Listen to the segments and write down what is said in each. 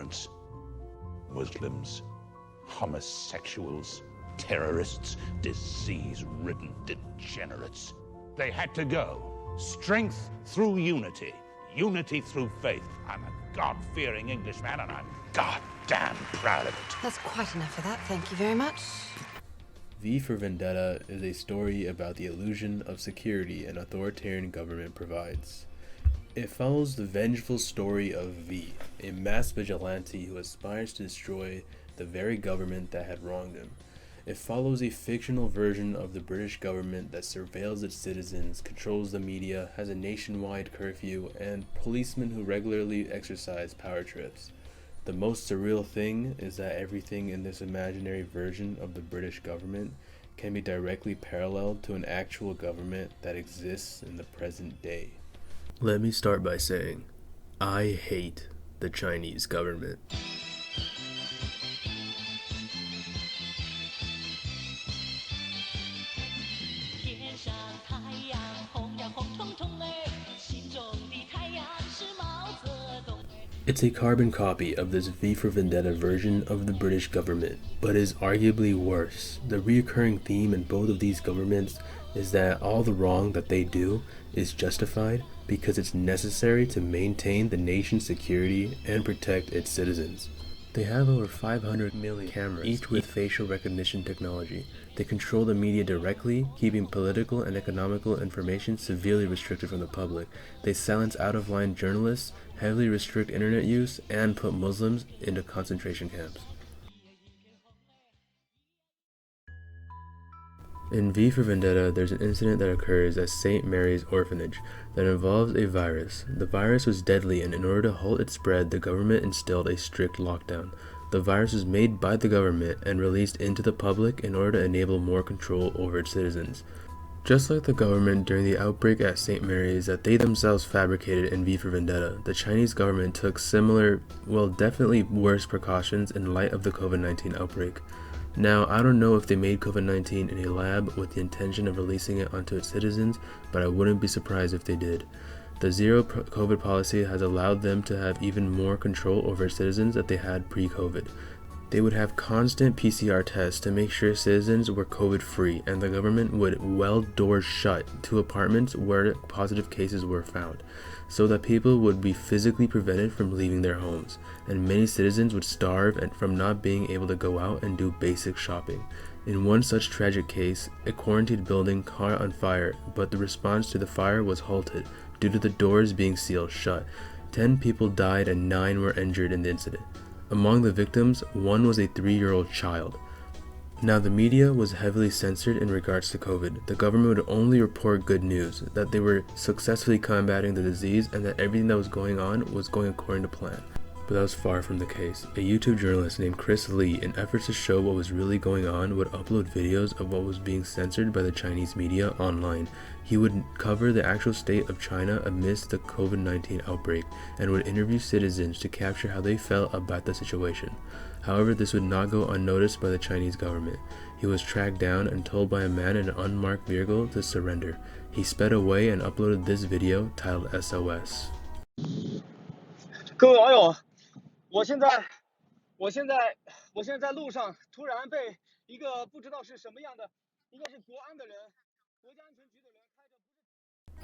immigrants, Muslims, homosexuals, terrorists, disease-ridden degenerates. They had to go. Strength through unity. Unity through faith. I'm a God-fearing Englishman, and I'm goddamn proud of it. That's quite enough of that, thank you very much. V for Vendetta is a story about the illusion of security an authoritarian government provides. It follows the vengeful story of V, a mass vigilante who aspires to destroy the very government that had wronged him. It follows a fictional version of the British government that surveils its citizens, controls the media, has a nationwide curfew, and policemen who regularly exercise power trips. The most surreal thing is that everything in this imaginary version of the British government can be directly paralleled to an actual government that exists in the present day. Let me start by saying, I hate the Chinese government. It's a carbon copy of this V for Vendetta version of the British government, but is arguably worse. The recurring theme in both of these governments is that all the wrong that they do is justified because it's necessary to maintain the nation's security and protect its citizens. They have over 500 million cameras, each with facial recognition technology. They control the media directly, keeping political and economical information severely restricted from the public. They silence out-of-line journalists, heavily restrict internet use, and put Muslims into concentration camps. In V for Vendetta, there's an incident that occurs at St. Mary's Orphanage that involves a virus. The virus was deadly, and in order to halt its spread, the government instilled a strict lockdown. The virus was made by the government and released into the public in order to enable more control over its citizens. Just like the government during the outbreak at St. Mary's that they themselves fabricated in V for Vendetta, the Chinese government took similar, well, definitely worse precautions in light of the COVID-19 outbreak. Now, I don't know if they made COVID-19 in a lab with the intention of releasing it onto its citizens, but I wouldn't be surprised if they did. The zero COVID policy has allowed them to have even more control over citizens than they had pre-COVID. They would have constant PCR tests to make sure citizens were COVID-free, and the government would weld doors shut to apartments where positive cases were found, so that people would be physically prevented from leaving their homes, and many citizens would starve from not being able to go out and do basic shopping. In one such tragic case, a quarantined building caught on fire, but the response to the fire was halted due to the doors being sealed shut. 10 people died and 9 were injured in the incident. Among the victims, one was a 3-year-old child. Now, the media was heavily censored in regards to COVID. The government would only report good news, that they were successfully combating the disease and that everything that was going on was going according to plan. But that was far from the case. A YouTube journalist named Chris Lee, in efforts to show what was really going on, would upload videos of what was being censored by the Chinese media online. He would cover the actual state of China amidst the COVID-19 outbreak and would interview citizens to capture how they felt about the situation. However, this would not go unnoticed by the Chinese government. He was tracked down and told by a man in an unmarked vehicle to surrender. He sped away and uploaded this video titled SOS. 各位网友，我现在在路上，突然被一个不知道是什么样的，应该是国安的人，国家安全局的人开着。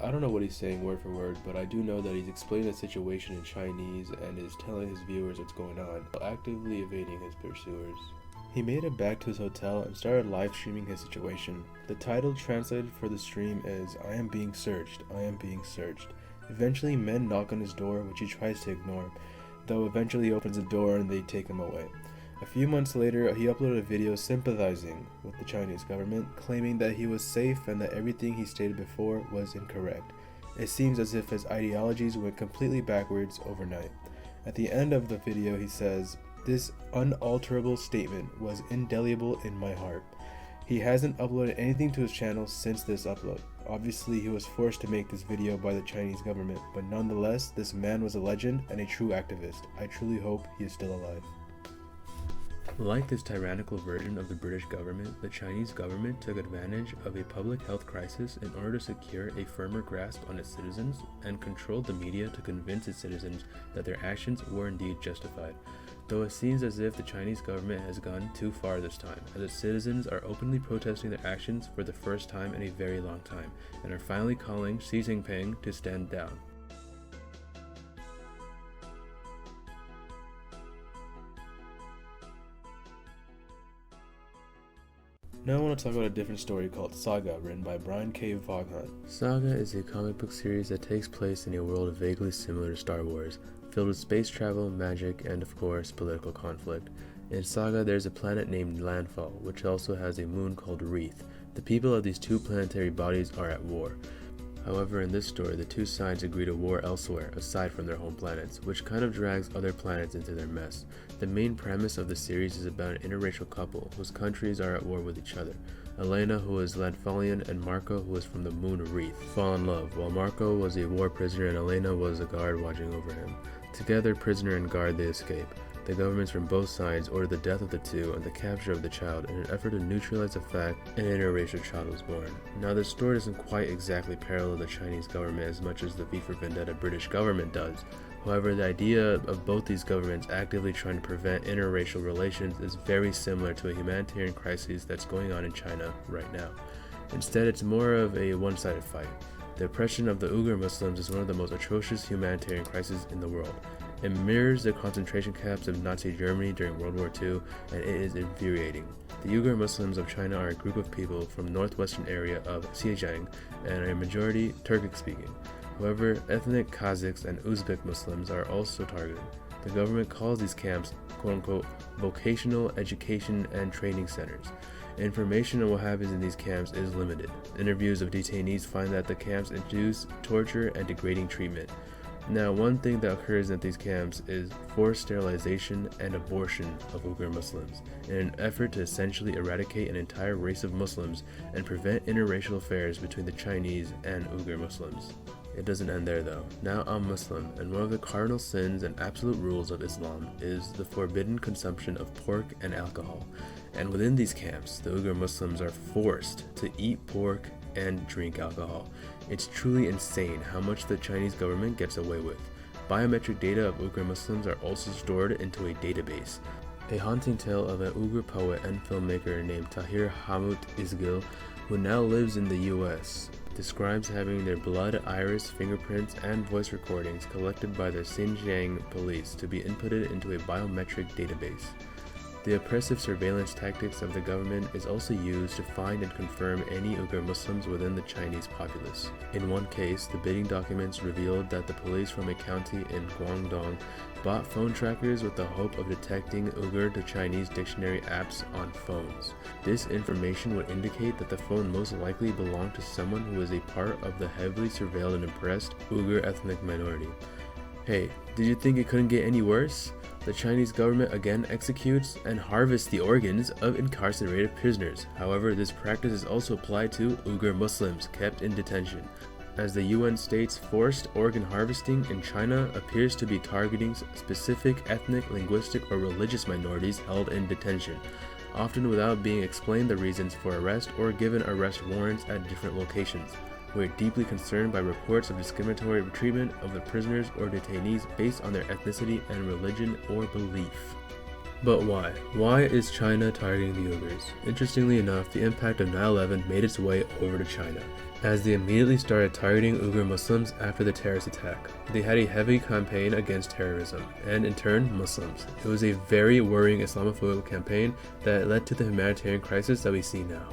I don't know what he's saying word for word, but I do know that he's explaining the situation in Chinese and is telling his viewers what's going on, while actively evading his pursuers. He made it back to his hotel and started live streaming his situation. The title translated for the stream is, "I am being searched, I am being searched." Eventually, men knock on his door, which he tries to ignore, though eventually he opens the door and they take him away. A few months later, he uploaded a video sympathizing with the Chinese government, claiming that he was safe and that everything he stated before was incorrect. It seems as if his ideologies went completely backwards overnight. At the end of the video, he says, "This unalterable statement was indelible in my heart." He hasn't uploaded anything to his channel since this upload. Obviously, he was forced to make this video by the Chinese government, but nonetheless, this man was a legend and a true activist. I truly hope he is still alive. Like this tyrannical version of the British government, the Chinese government took advantage of a public health crisis in order to secure a firmer grasp on its citizens and controlled the media to convince its citizens that their actions were indeed justified. Though it seems as if the Chinese government has gone too far this time, as its citizens are openly protesting their actions for the first time in a very long time, and are finally calling Xi Jinping to stand down. Now I want to talk about a different story called Saga, written by Brian K. Vaughan. Saga is a comic book series that takes place in a world vaguely similar to Star Wars, filled with space travel, magic, and of course, political conflict. In Saga, there's a planet named Landfall, which also has a moon called Wreath. The people of these two planetary bodies are at war. However, in this story, the two sides agree to war elsewhere, aside from their home planets, which kind of drags other planets into their mess. The main premise of the series is about an interracial couple whose countries are at war with each other. Elena, who is Landfallian, and Marco, who is from the moon Wreath, fall in love, while Marco was a war prisoner and Elena was a guard watching over him. Together, prisoner and guard, they escape. The governments from both sides order the death of the two and the capture of the child in an effort to neutralize the fact an interracial child was born. Now, this story doesn't quite exactly parallel the Chinese government as much as the V for Vendetta British government does. However, the idea of both these governments actively trying to prevent interracial relations is very similar to a humanitarian crisis that's going on in China right now. Instead, it's more of a one-sided fight. The oppression of the Uyghur Muslims is one of the most atrocious humanitarian crises in the world. It mirrors the concentration camps of Nazi Germany during World War II, and it is infuriating. The Uyghur Muslims of China are a group of people from northwestern area of Xinjiang and are a majority Turkic-speaking. However, ethnic Kazakhs and Uzbek Muslims are also targeted. The government calls these camps, quote-unquote, vocational education and training centers. Information on what happens in these camps is limited. Interviews of detainees find that the camps induce torture and degrading treatment. Now, one thing that occurs at these camps is forced sterilization and abortion of Uyghur Muslims in an effort to essentially eradicate an entire race of Muslims and prevent interracial affairs between the Chinese and Uyghur Muslims. It doesn't end there though. Now I'm Muslim, and one of the cardinal sins and absolute rules of Islam is the forbidden consumption of pork and alcohol. And within these camps, the Uyghur Muslims are forced to eat pork and drink alcohol. It's truly insane how much the Chinese government gets away with. Biometric data of Uyghur Muslims are also stored into a database. A haunting tale of an Uyghur poet and filmmaker named Tahir Hamid Isgil, who now lives in the US, describes having their blood, iris, fingerprints, and voice recordings collected by the Xinjiang police to be inputted into a biometric database. The oppressive surveillance tactics of the government is also used to find and confirm any Uyghur Muslims within the Chinese populace. In one case, the bidding documents revealed that the police from a county in Guangdong bought phone trackers with the hope of detecting Uyghur to Chinese dictionary apps on phones. This information would indicate that the phone most likely belonged to someone who was a part of the heavily surveilled and oppressed Uyghur ethnic minority. Hey, did you think it couldn't get any worse? The Chinese government again executes and harvests the organs of incarcerated prisoners. However, this practice is also applied to Uyghur Muslims kept in detention. As the UN states, forced organ harvesting in China appears to be targeting specific ethnic, linguistic, or religious minorities held in detention, often without being explained the reasons for arrest or given arrest warrants at different locations. We are deeply concerned by reports of discriminatory treatment of the prisoners or detainees based on their ethnicity and religion or belief. But why? Why is China targeting the Uyghurs? Interestingly enough, the impact of 9/11 made its way over to China, as they immediately started targeting Uyghur Muslims after the terrorist attack. They had a heavy campaign against terrorism, and in turn, Muslims. It was a very worrying Islamophobic campaign that led to the humanitarian crisis that we see now.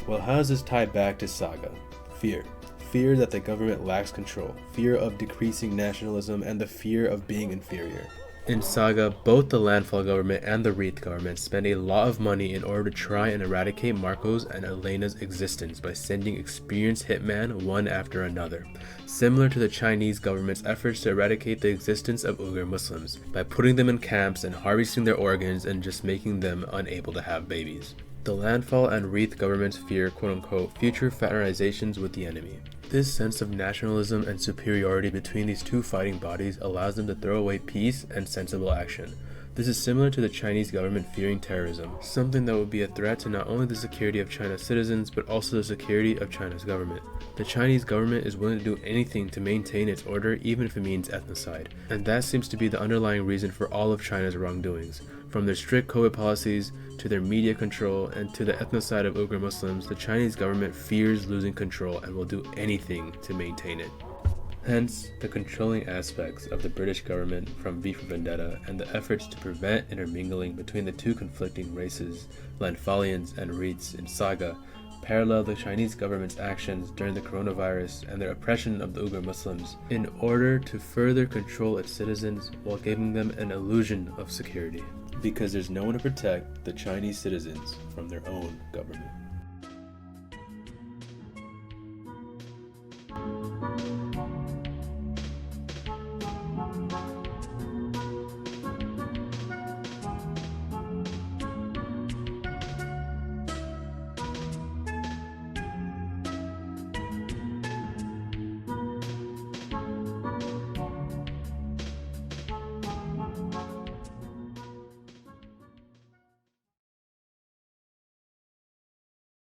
Well, how does this tie back to Saga? Fear. Fear that the government lacks control, fear of decreasing nationalism, and the fear of being inferior. In Saga, both the Landfall government and the Wreath government spend a lot of money in order to try and eradicate Marco's and Elena's existence by sending experienced hitmen one after another, similar to the Chinese government's efforts to eradicate the existence of Uyghur Muslims by putting them in camps and harvesting their organs and just making them unable to have babies. The Landfall and Wreath governments fear quote-unquote future fraternizations with the enemy. This sense of nationalism and superiority between these two fighting bodies allows them to throw away peace and sensible action. This is similar to the Chinese government fearing terrorism, something that would be a threat to not only the security of China's citizens, but also the security of China's government. The Chinese government is willing to do anything to maintain its order, even if it means ethnocide. And that seems to be the underlying reason for all of China's wrongdoings. From their strict COVID policies, to their media control, and to the ethnocide of Uyghur Muslims, the Chinese government fears losing control and will do anything to maintain it. Hence, the controlling aspects of the British government from V for Vendetta and the efforts to prevent intermingling between the two conflicting races, Lanfalians and Reeds in Saga, parallel the Chinese government's actions during the coronavirus and their oppression of the Uyghur Muslims in order to further control its citizens while giving them an illusion of security. Because there's no one to protect the Chinese citizens from their own government.